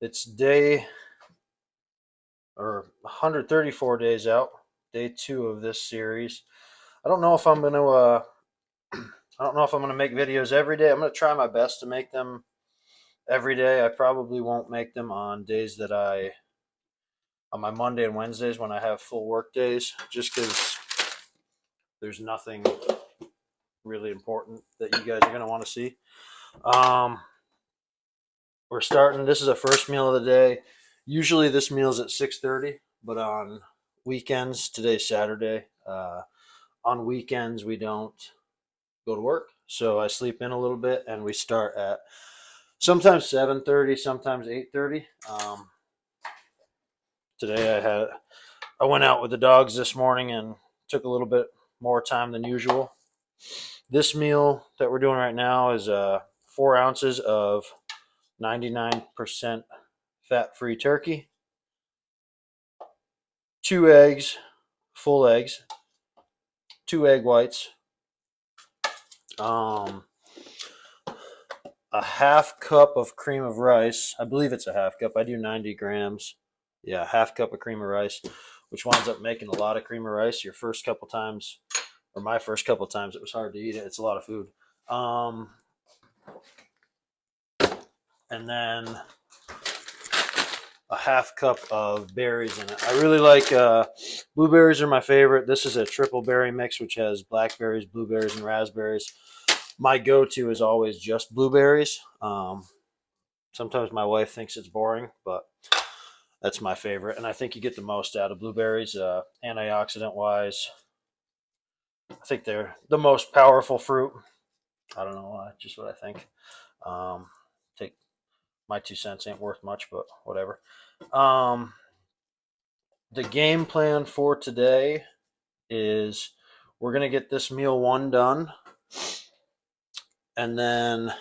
It's day or 134 days out, day 2 of this series. I don't know if I'm going to I don't know if I'm going to make videos every day. I'm going to try my best to make them every day. I probably won't make them on days that on my Monday and Wednesdays when I have full work days, just because there's nothing really important that you guys are going to want to see. We're starting. This is a first meal of the day. Usually this meal's at 6:30, but on weekends, today's Saturday. On weekends we don't go to work, so I sleep in a little bit, and we start at sometimes 7:30, sometimes 8:30. Today I went out with the dogs this morning and took a little bit more time than usual. This meal that we're doing right now is 4 ounces of 99% fat-free turkey, 2 eggs, full eggs, 2 egg whites, a half cup of cream of rice. I believe it's a half cup. I do 90 grams. Yeah, half cup of cream of rice, which winds up making a lot of cream of rice. Your first couple times, or my first couple times, it was hard to eat it. It's a lot of food. And then a half cup of berries in it. I really like blueberries are my favorite. This is a triple berry mix, which has blackberries, blueberries, and raspberries. My go-to is always just blueberries. Sometimes my wife thinks it's boring, but that's my favorite, and I think you get the most out of blueberries, antioxidant-wise. I think they're the most powerful fruit. I don't know why, just what I think. Take my 2 cents ain't worth much, but whatever. The game plan for today is we're going to get this meal 1 done, and then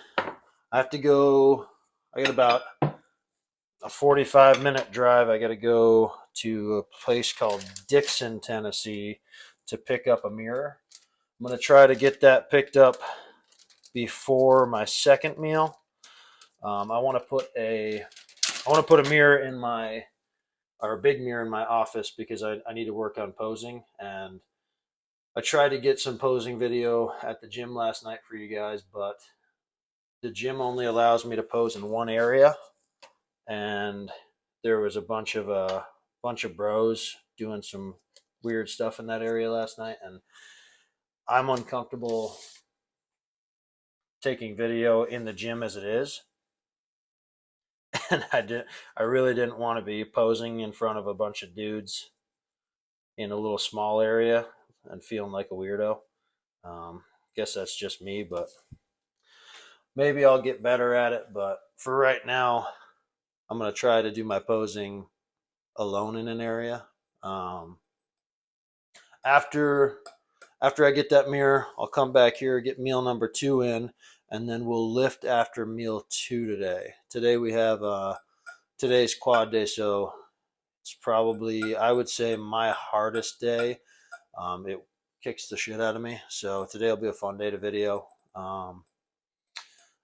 I have to go. I got about a 45-minute drive. I got to go to a place called Dixon, Tennessee to pick up a mirror. I'm going to try to get that picked up before my second meal. I want to put a mirror in a big mirror in my office because I need to work on posing, and I tried to get some posing video at the gym last night for you guys, but the gym only allows me to pose in one area, and there was a bunch of bros doing some weird stuff in that area last night, and I'm uncomfortable taking video in the gym as it is. And I really didn't want to be posing in front of a bunch of dudes in a little small area and feeling like a weirdo. Guess that's just me, but maybe I'll get better at it. But for right now, I'm going to try to do my posing alone in an area. After I get that mirror, I'll come back here, get meal number 2 in, and then we'll lift after meal 2 today. Today we have today's quad day, so it's probably, I would say, my hardest day. It kicks the shit out of me, so today will be a fun day to video.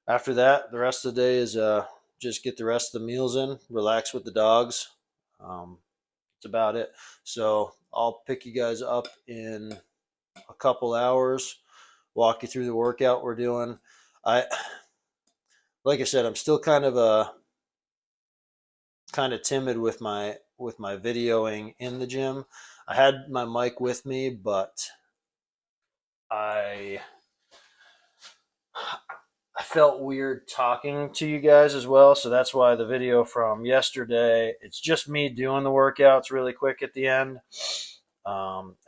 After that, the rest of the day is just get the rest of the meals in, relax with the dogs. That's about it. So I'll pick you guys up in a couple hours, walk you through the workout we're doing. Like I said, I'm still kind of timid with my videoing in the gym. I had my mic with me, but I felt weird talking to you guys as well, so that's why the video from yesterday, it's just me doing the workouts really quick at the end.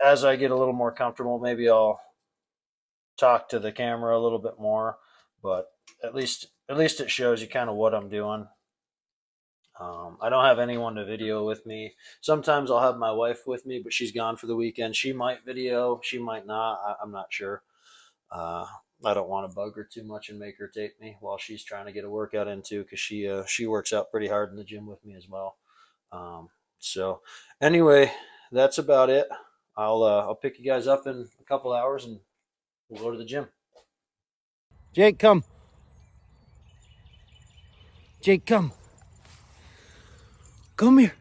As I get a little more comfortable, maybe I'll talk to the camera a little bit more, but at least it shows you kind of what I'm doing. I don't have anyone to video with me. Sometimes I'll have my wife with me, but she's gone for the weekend. She might video, she might not. I'm not sure. I don't want to bug her too much and make her tape me while she's trying to get a workout into, because she works out pretty hard in the gym with me as well. So anyway, that's about it. I'll pick you guys up in a couple hours and we'll go to the gym. Jake, come. Jake, come. Come here.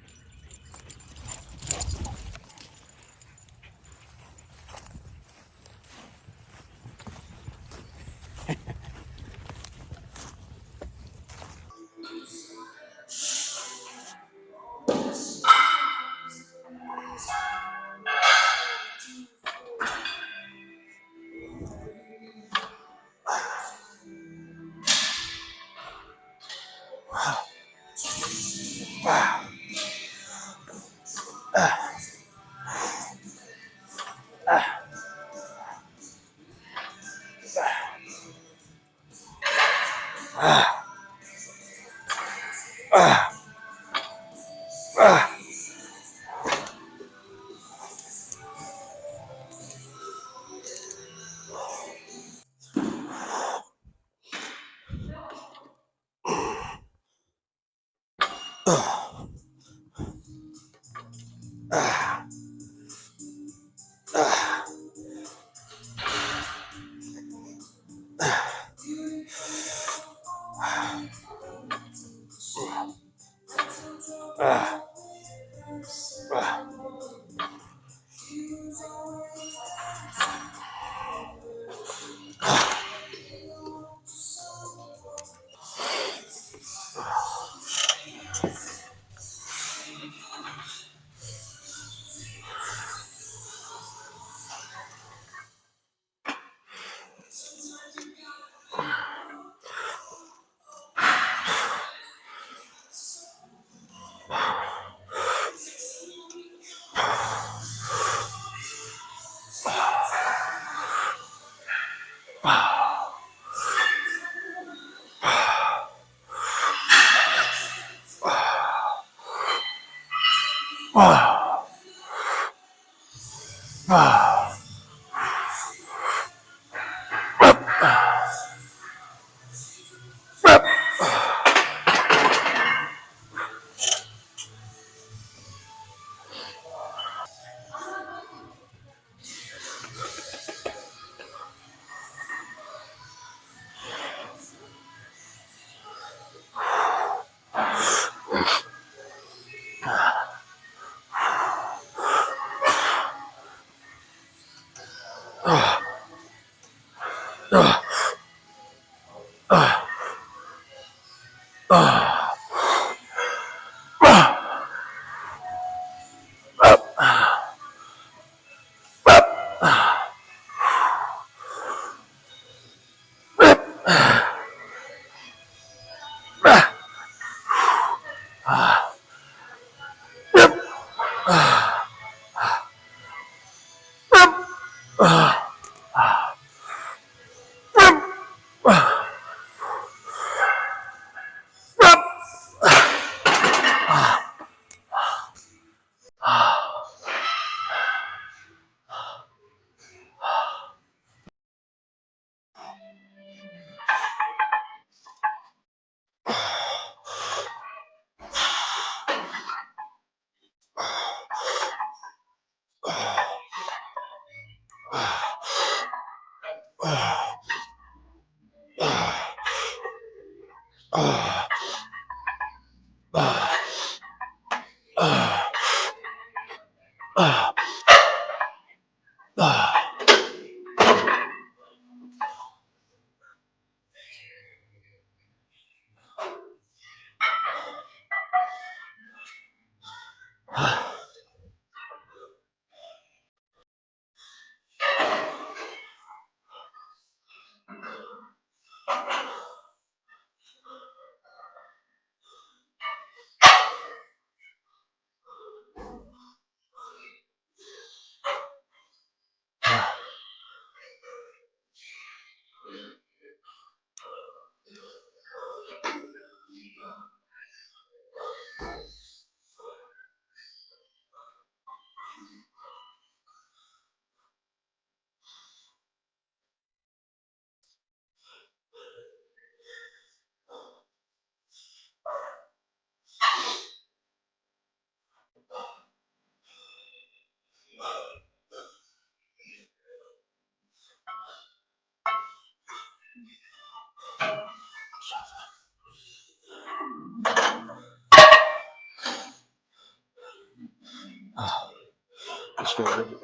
frustrated.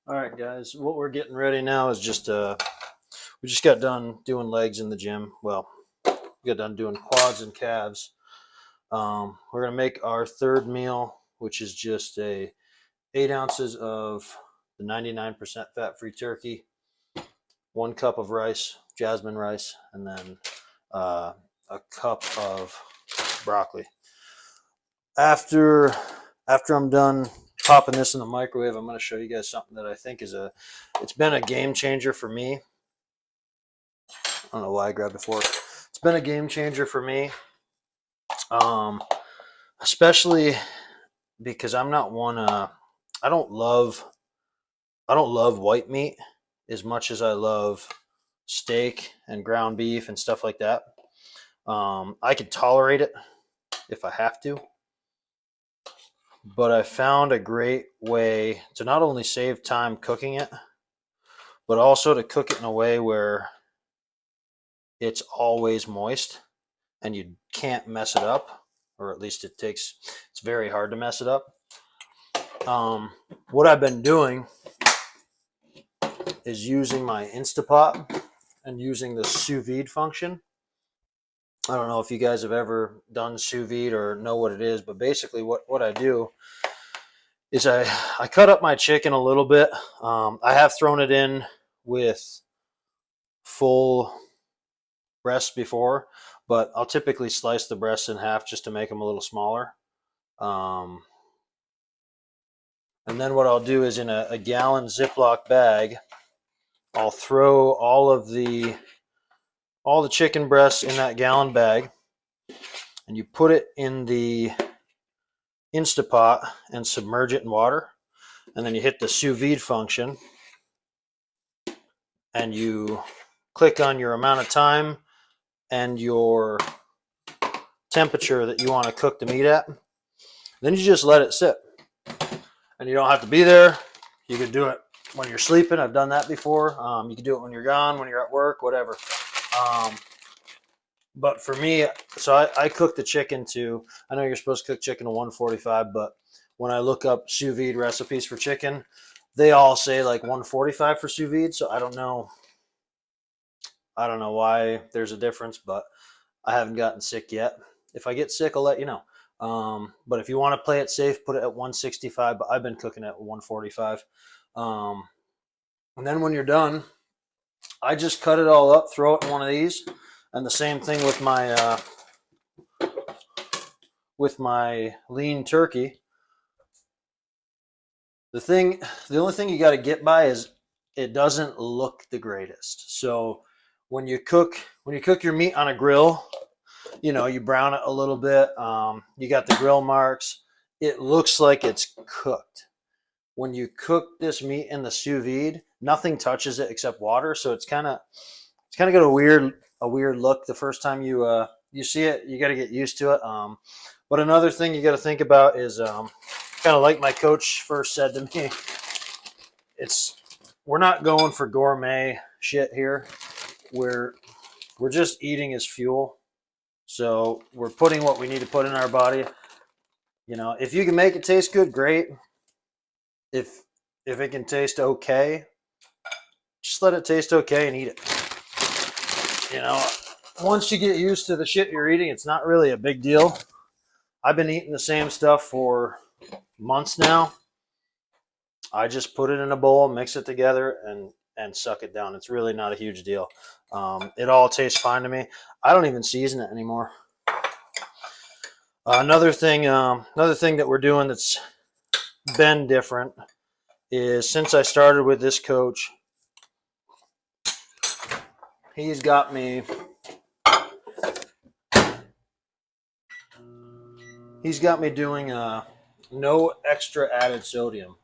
All right, guys, what we're getting ready now is we just got done doing legs in the gym. Well, we got done doing quads and calves. We're gonna make our third meal, which is just 8 ounces of the 99% fat-free turkey, 1 cup of rice, jasmine rice, and then a cup of broccoli. After I'm done popping this in the microwave, I'm going to show you guys something that I think it's been a game changer for me. I don't know why I grabbed a fork. It's been a game changer for me, especially because I'm not one. I don't love white meat as much as I love steak and ground beef and stuff like that. I can tolerate it if I have to, but I found a great way to not only save time cooking it, but also to cook it in a way where it's always moist and you can't mess it up, or at least it's very hard to mess it up. What I've been doing is using my Instapot and using the sous vide function. I don't know if you guys have ever done sous vide or know what it is, but basically what I do is I cut up my chicken a little bit. I have thrown it in with full breasts before, but I'll typically slice the breasts in half just to make them a little smaller. And then what I'll do is in a gallon Ziploc bag, I'll throw all the chicken breasts in that gallon bag, and you put it in the Instapot and submerge it in water. And then you hit the sous vide function and you click on your amount of time and your temperature that you want to cook the meat at. Then you just let it sit. And you don't have to be there. You can do it when you're sleeping. I've done that before. You can do it when you're gone, when you're at work, whatever. But for me, so I cook the chicken to, I know you're supposed to cook chicken to 145, but when I look up sous vide recipes for chicken, they all say like 145 for sous vide. So I don't know why there's a difference, but I haven't gotten sick yet. If I get sick, I'll let you know. But if you want to play it safe, put it at 165, but I've been cooking at 145. And then when you're done, I just cut it all up, throw it in one of these, and the same thing with my lean turkey. The only thing you got to get by is it doesn't look the greatest. So when you cook your meat on a grill, you brown it a little bit. You got the grill marks. It looks like it's cooked. When you cook this meat in the sous vide, nothing touches it except water. So it's kind of got a weird look the first time you see it. You got to get used to it. But another thing you got to think about is kind of like my coach first said to me, we're not going for gourmet shit here. We're just eating as fuel. So we're putting what we need to put in our body. If you can make it taste good, great. If it can taste okay, just let it taste okay and eat it. Once you get used to the shit you're eating, it's not really a big deal. I've been eating the same stuff for months now. I just put it in a bowl, mix it together, and suck it down. It's really not a huge deal. It all tastes fine to me. I don't even season it anymore. Another thing that we're doing that's been different is since I started with this coach, he's got me doing no extra added sodium.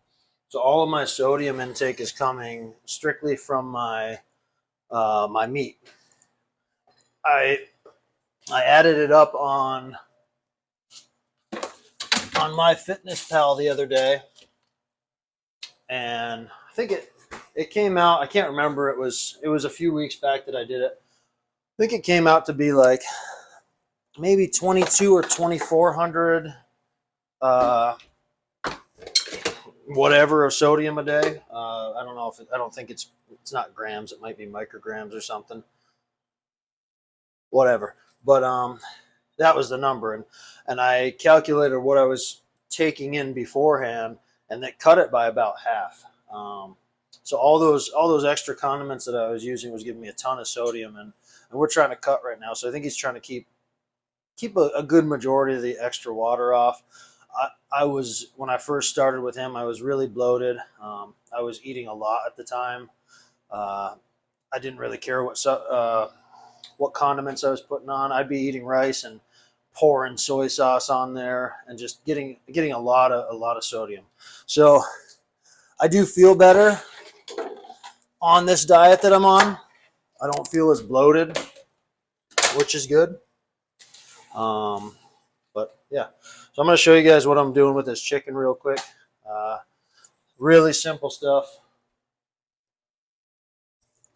So all of my sodium intake is coming strictly from my meat. I added it up on MyFitnessPal the other day, and I think it came out. I can't remember. It was a few weeks back that I did it. I think it came out to be like maybe 22 or 2400 whatever of sodium a day. I don't know I don't think it's not grams. It might be micrograms or something. Whatever. But that was the number, and I calculated what I was taking in beforehand, and that cut it by about half. So all those extra condiments that I was using was giving me a ton of sodium, and we're trying to cut right now. So I think he's trying to keep a good majority of the extra water off. I was, when I first started with him, I was really bloated. I was eating a lot at the time. I didn't really care what condiments I was putting on. I'd be eating rice and pouring soy sauce on there and just getting a lot of sodium. So I do feel better on this diet that I'm on. I don't feel as bloated, which is good. But yeah, so I'm going to show you guys what I'm doing with this chicken real quick. Really simple stuff.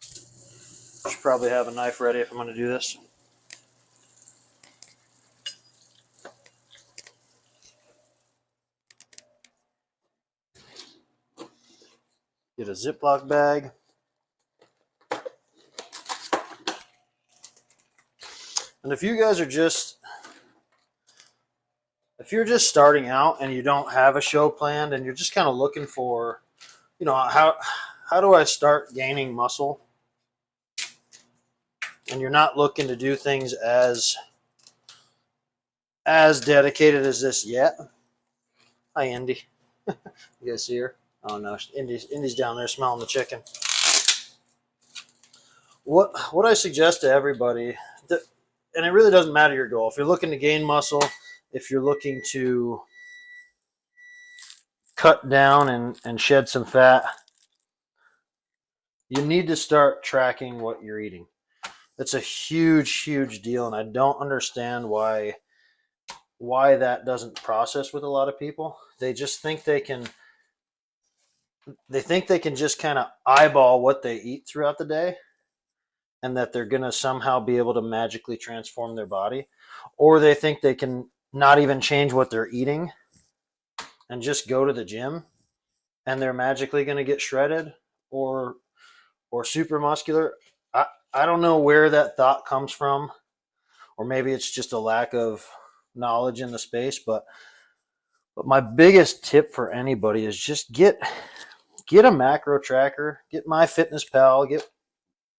Should probably have a knife ready if I'm going to do this. Get a Ziploc bag. And if you guys are if you're just starting out and you don't have a show planned and you're just kind of looking for, how do I start gaining muscle? And you're not looking to do things as dedicated as this yet. Hi, Indy. You guys see her? Oh no, Indy's down there smelling the chicken. What I suggest to everybody, and it really doesn't matter your goal. If you're looking to gain muscle, if you're looking to cut down and shed some fat, you need to start tracking what you're eating. It's a huge deal, and I don't understand why that doesn't process with a lot of people. They just think they can just kind of eyeball what they eat throughout the day, and that they're going to somehow be able to magically transform their body, or they think they can not even change what they're eating and just go to the gym and they're magically going to get shredded or super muscular. I don't know where that thought comes from, or maybe it's just a lack of knowledge in the space, but my biggest tip for anybody is just get a macro tracker, get MyFitnessPal, get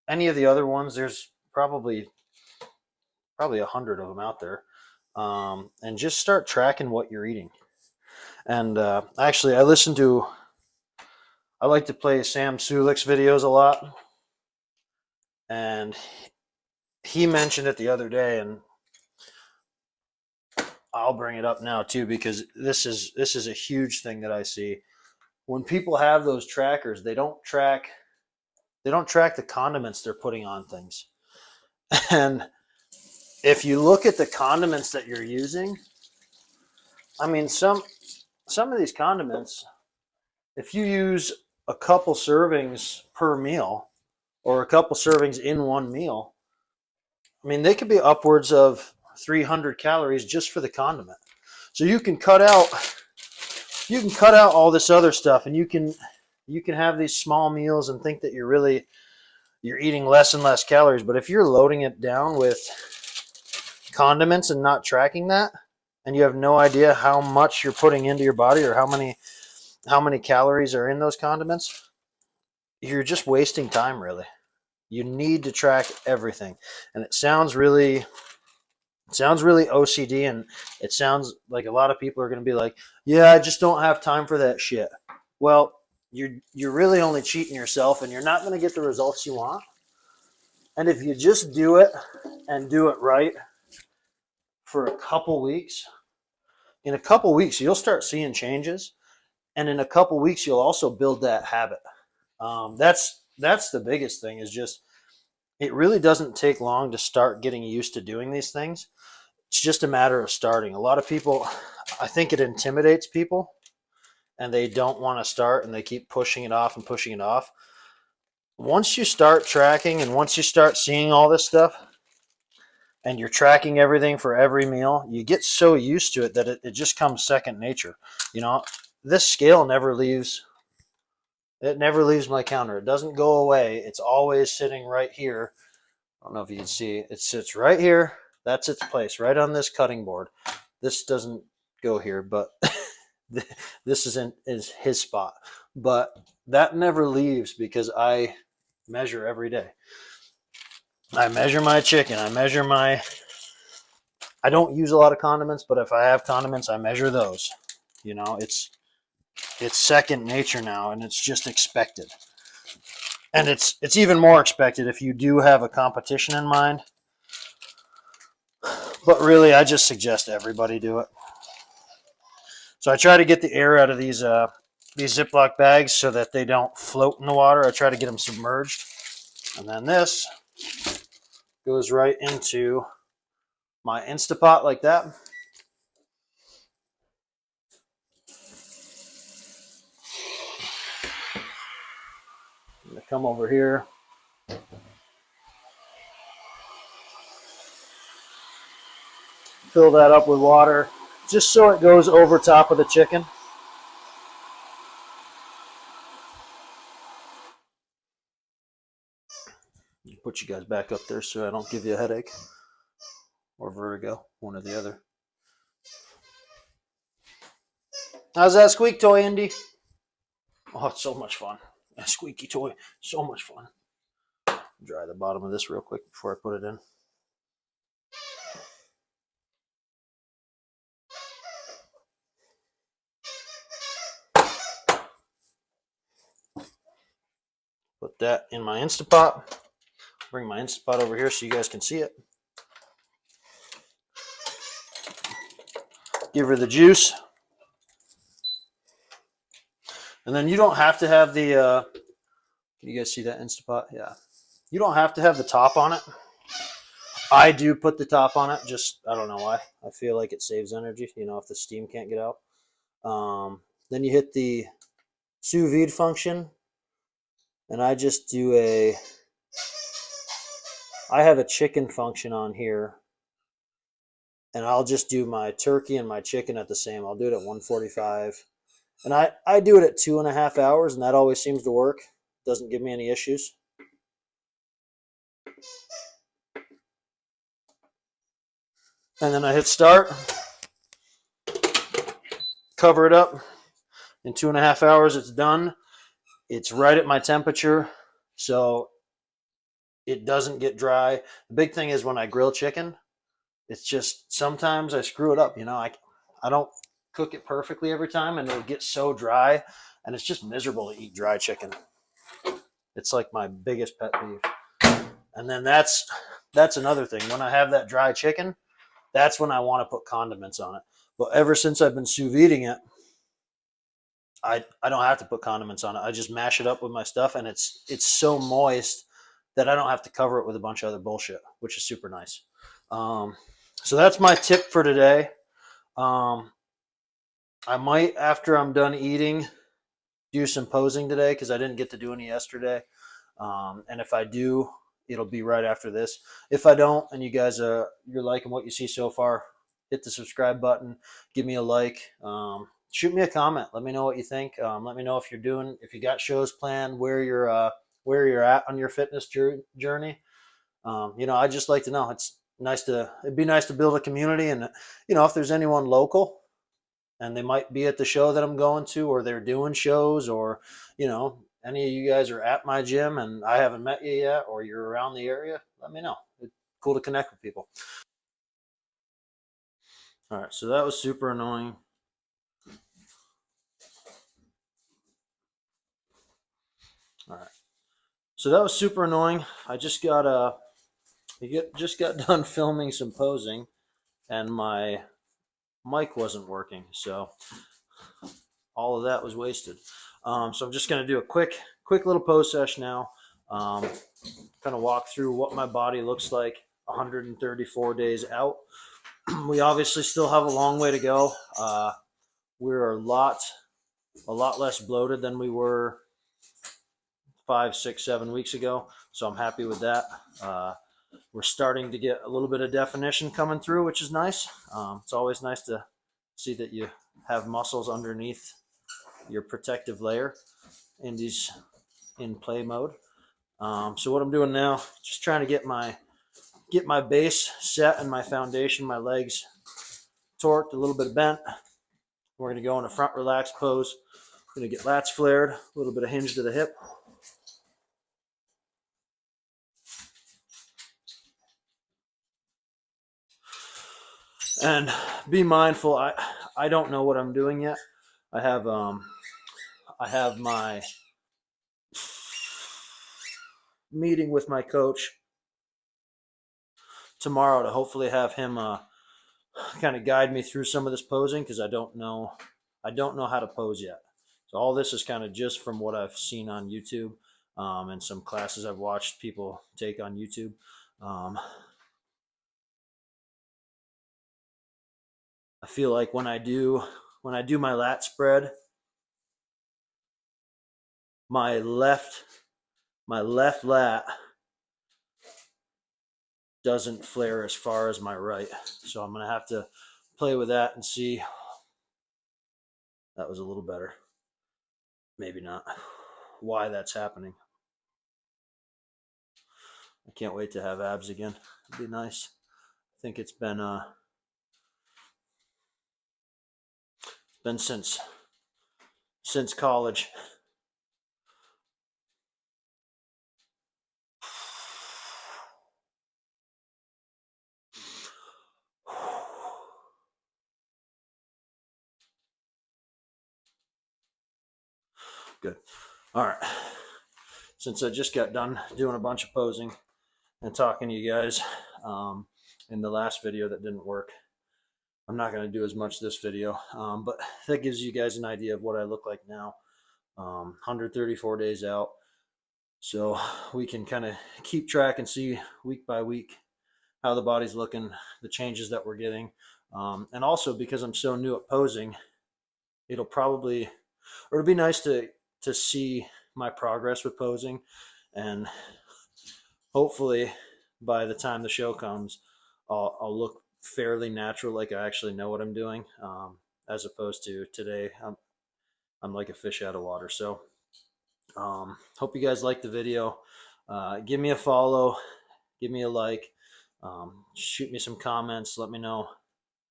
any of the other ones. There's probably 100 of them out there, and just start tracking what you're eating. And actually, I like to play Sam Sulik's videos a lot, and he mentioned it the other day, and I'll bring it up now too, because this is a huge thing that I see. When people have those trackers, they don't track the condiments they're putting on things. And if you look at the condiments that you're using, I mean, some of these condiments, if you use a couple servings per meal or a couple servings in one meal, I mean, they could be upwards of 300 calories just for the condiment. So you can cut out all this other stuff, and you can have these small meals and think that you're eating less and less calories. But if you're loading it down with condiments and not tracking that, and you have no idea how much you're putting into your body or how many calories are in those condiments, you're just wasting time, really. You need to track everything. And it sounds really OCD, and it sounds like a lot of people are going to be like, yeah, I just don't have time for that shit. Well, you're really only cheating yourself, and you're not going to get the results you want. And if you just do it and do it right for a couple weeks, in a couple weeks you'll start seeing changes, and in a couple weeks you'll also build that habit. That's the biggest thing, is just, it really doesn't take long to start getting used to doing these things. It's just a matter of starting. A lot of people, I think it intimidates people, and they don't want to start, and they keep pushing it off and pushing it off. Once you start tracking, and once you start seeing all this stuff, and you're tracking everything for every meal, you get so used to it that it just comes second nature. You know, this scale never leaves. It never leaves my counter. It doesn't go away. It's always sitting right here. I don't know if you can see. It sits right here. That's its place, right on this cutting board. This doesn't go here, but this is his spot. But that never leaves, because I measure every day. I measure my chicken. I don't use a lot of condiments, but if I have condiments, I measure those. You know, it's second nature now, and it's just expected. And it's even more expected if you do have a competition in mind. But really, I just suggest everybody do it. So I try to get the air out of these Ziploc bags so that they don't float in the water. I try to get them submerged. And then this goes right into my Instapot like that. I'm going to come over here. Fill that up with water, just so it goes over top of the chicken. Put you guys back up there so I don't give you a headache or vertigo, one or the other. How's that squeak toy, Indy? Oh, it's so much fun. A squeaky toy, so much fun. Dry the bottom of this real quick before I put it in. Put that in my Instapot. Bring my Instapot over here so you guys can see it. Give her the juice. And then you don't have to have the, can you guys see that Instapot? Yeah. You don't have to have the top on it. I do put the top on it. Just, I don't know why. I feel like it saves energy, you know, if the steam can't get out. Then you hit the sous vide function. And I just do I have a chicken function on here. And I'll just do my turkey and my chicken at the same. I'll do it at 145. And I do it at 2.5 hours, and that always seems to work. Doesn't give me any issues. And then I hit start, cover it up. In 2.5 hours, it's done. It's right at my temperature, so it doesn't get dry. The big thing is when I grill chicken, it's just sometimes I screw it up. You know, I don't cook it perfectly every time, and it'll get so dry, and it's just miserable to eat dry chicken. It's like my biggest pet peeve. And then that's another thing. When I have that dry chicken, that's when I want to put condiments on it. But ever since I've been sous videing it, I don't have to put condiments on it. I just mash it up with my stuff, and it's so moist that I don't have to cover it with a bunch of other bullshit, which is super nice. So that's my tip for today. I might, after I'm done eating, do some posing today because I didn't get to do any yesterday. And if I do, it'll be right after this. If I don't, and you guys you're liking what you see so far, hit the subscribe button, give me a like, shoot me a comment. Let me know what you think. Let me know if you got shows planned, where you're at on your fitness journey. You know, I just like to know. It'd be nice to build a community, and you know, if there's anyone local and they might be at the show that I'm going to, or they're doing shows, or you know, any of you guys are at my gym and I haven't met you yet, or you're around the area, let me know. It's cool to connect with people. All right, so that was super annoying. All right, so that was super annoying. I just got done filming some posing, and my mic wasn't working, so all of that was wasted. So I'm just gonna do a quick little pose session now. Kind of walk through what my body looks like 134 days out. We obviously still have a long way to go. We're a lot less bloated than we were 5, 6, 7 weeks ago, so I'm happy with that. We're starting to get a little bit of definition coming through, which is nice. It's always nice to see that you have muscles underneath your protective layer in play mode. So what I'm doing now, just trying to get my base set and my foundation, my legs torqued, a little bit bent. We're going to go in a front relaxed pose. Going to get lats flared, a little bit of hinge to the hip. And be mindful. I don't know what I'm doing yet. I have my meeting with my coach tomorrow to hopefully have him kind of guide me through some of this posing, because I don't know how to pose yet. So all this is kind of just from what I've seen on YouTube, and some classes I've watched people take on YouTube. I feel like when I do my lat spread, my left lat doesn't flare as far as my right. So I'm going to have to play with that and see. That was a little better. Maybe not. Why that's happening. I can't wait to have abs again. It'd be nice. I think it's been since college. Good. All right. Since I just got done doing a bunch of posing and talking to you guys in the last video that didn't work, I'm not going to do as much this video, but that gives you guys an idea of what I look like now. 134 days out. So we can kind of keep track and see week by week how the body's looking, the changes that we're getting. And also because I'm so new at posing, it'll probably, or it'll be nice to see my progress with posing, and hopefully by the time the show comes, I'll look fairly natural, like I actually know what I'm doing, as opposed to today. I'm like a fish out of water. So hope you guys like the video. Give me a follow, give me a like, shoot me some comments. Let me know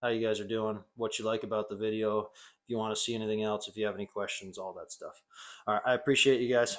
how you guys are doing, what you like about the video, if you want to see anything else, if you have any questions, all that stuff. All right, I appreciate you guys.